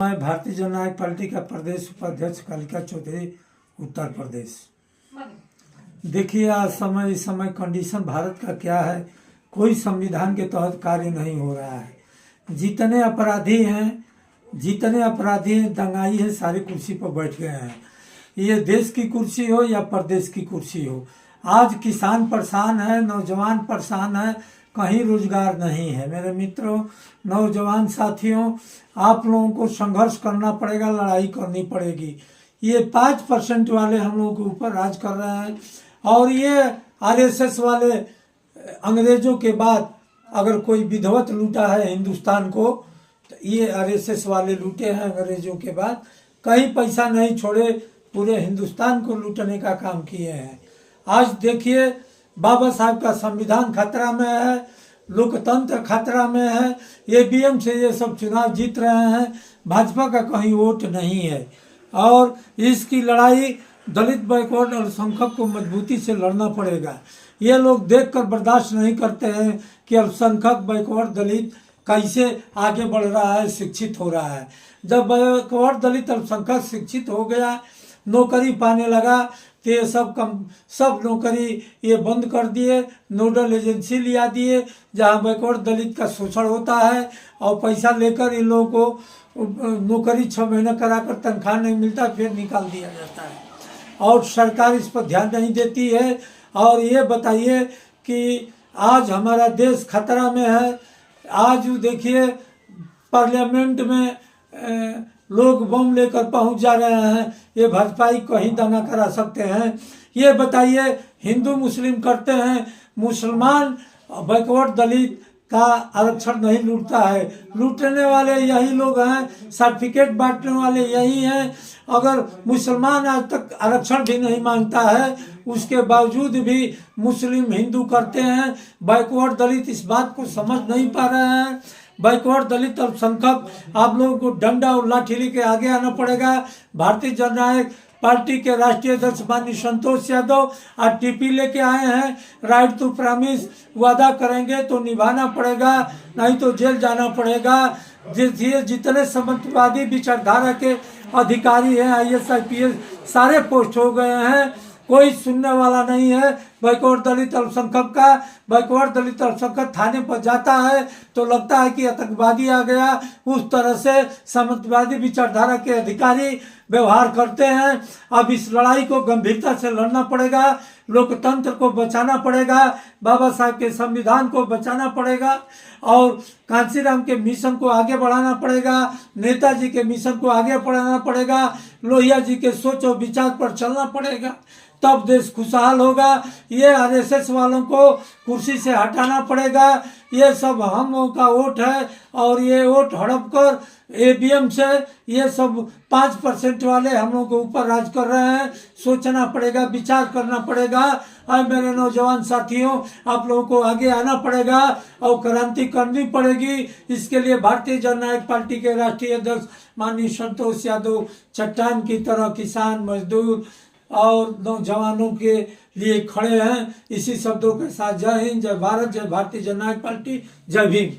मैं भारतीय जननायक पार्टी का प्रदेश उपाध्यक्ष कालिका चौधरी, उत्तर प्रदेश। देखिए, आज समय इस समय कंडीशन भारत का क्या है, कोई संविधान के तहत कार्य नहीं हो रहा है। जितने अपराधी हैं दंगाई है, सारी कुर्सी पर बैठ गए हैं। ये देश की कुर्सी हो या प्रदेश की कुर्सी हो, आज किसान परेशान है, नौजवान परेशान है, कहीं रोजगार नहीं है। मेरे मित्रों, नौजवान साथियों, आप लोगों को संघर्ष करना पड़ेगा, लड़ाई करनी पड़ेगी। ये 5% वाले हम लोगों के ऊपर राज कर रहे हैं, और ये आरएसएस वाले अंग्रेजों के बाद अगर कोई विधवत लूटा है हिंदुस्तान को, तो ये आरएसएस वाले लूटे हैं अंग्रेजों के बाद। कहीं पैसा नहीं छोड़े, पूरे हिंदुस्तान को लूटने का काम किए हैं। आज देखिए, बाबा साहब का संविधान खतरा में है, लोकतंत्र खतरा में है। ईवीएम से ये सब चुनाव जीत रहे हैं, भाजपा का कहीं वोट नहीं है। और इसकी लड़ाई दलित, बैकवर्ड और अल्पसंख्यक को मजबूती से लड़ना पड़ेगा। ये लोग देखकर बर्दाश्त नहीं करते हैं कि अल्पसंख्यक, बैकवर्ड, दलित कैसे आगे बढ़ रहा है, शिक्षित हो रहा है। जब बैकवर्ड, दलित, अल्पसंख्यक शिक्षित हो गया, नौकरी पाने लगा, तो ये सब नौकरी ये बंद कर दिए, नोडल एजेंसी लिया दिए, जहाँ बैकवर्ड दलित का शोषण होता है, और पैसा लेकर इन लोगों को नौकरी 6 महीना कराकर तनख्वाह नहीं मिलता, फिर निकाल दिया जाता है। और सरकार इस पर ध्यान नहीं देती है। और ये बताइए कि आज हमारा देश खतरा में है। आज देखिए, पार्लियामेंट में लोग बम लेकर पहुंच जा रहे हैं। ये भाजपाई कहीं दंगा करा सकते हैं? ये बताइए, हिंदू मुस्लिम करते हैं, मुसलमान बैकवर्ड दलित का आरक्षण नहीं लूटता है। लूटने वाले यही लोग हैं, सर्टिफिकेट बांटने वाले यही हैं। अगर मुसलमान आज तक आरक्षण भी नहीं मांगता है, उसके बावजूद भी मुस्लिम हिंदू करते हैं। बैकवर्ड दलित इस बात को समझ नहीं पा रहे हैं। बैकवर्ड दलित अल्पसंख्यक, आप लोगों को डंडा और लाठी लेके आगे आना पड़ेगा। भारतीय जननायक पार्टी के राष्ट्रीय अध्यक्ष माननीय संतोष यादव आज टीपी लेके आए हैं। राइट टू प्रॉमिस, वादा करेंगे तो निभाना पड़ेगा, नहीं तो जेल जाना पड़ेगा। जितने समाजवादी विचारधारा के अधिकारी हैं, IAS IPS सारे पोस्ट हो गए हैं, कोई सुनने वाला नहीं है। बैकवर्ड दलित अल्पसंख्यक का, बैकवर्ड दलित अल्पसंख्यक थाने पर जाता है तो लगता है कि आतंकवादी आ गया। उस तरह से समाजवादी विचारधारा के अधिकारी व्यवहार करते हैं। अब इस लड़ाई को गंभीरता से लड़ना पड़ेगा, लोकतंत्र को बचाना पड़ेगा, बाबा साहब के संविधान को बचाना पड़ेगा, और कांशीराम के मिशन को आगे बढ़ाना पड़ेगा, नेताजी के मिशन को आगे बढ़ाना पड़ेगा, लोहिया जी के सोच और विचार पर चलना पड़ेगा, तब देश खुशहाल होगा। ये आरएसएस वालों को कुर्सी से हटाना पड़ेगा। ये सब हम लोगों का वोट है, और ये वोट हड़प कर ईवीएम से ये सब 5% वाले हम लोगों के ऊपर राज कर रहे हैं। सोचना पड़ेगा, विचार करना पड़ेगा। और मेरे नौजवान साथियों, आप लोगों को आगे आना पड़ेगा और क्रांति करनी पड़ेगी। इसके लिए भारतीय जननायक पार्टी के राष्ट्रीय अध्यक्ष माननीय संतोष यादव चट्टान की तरह किसान, मजदूर और नौजवानों के लिए खड़े हैं। इसी शब्दों के साथ जय हिंद, जय भारत, जय भारतीय जननायक पार्टी, जय भीम।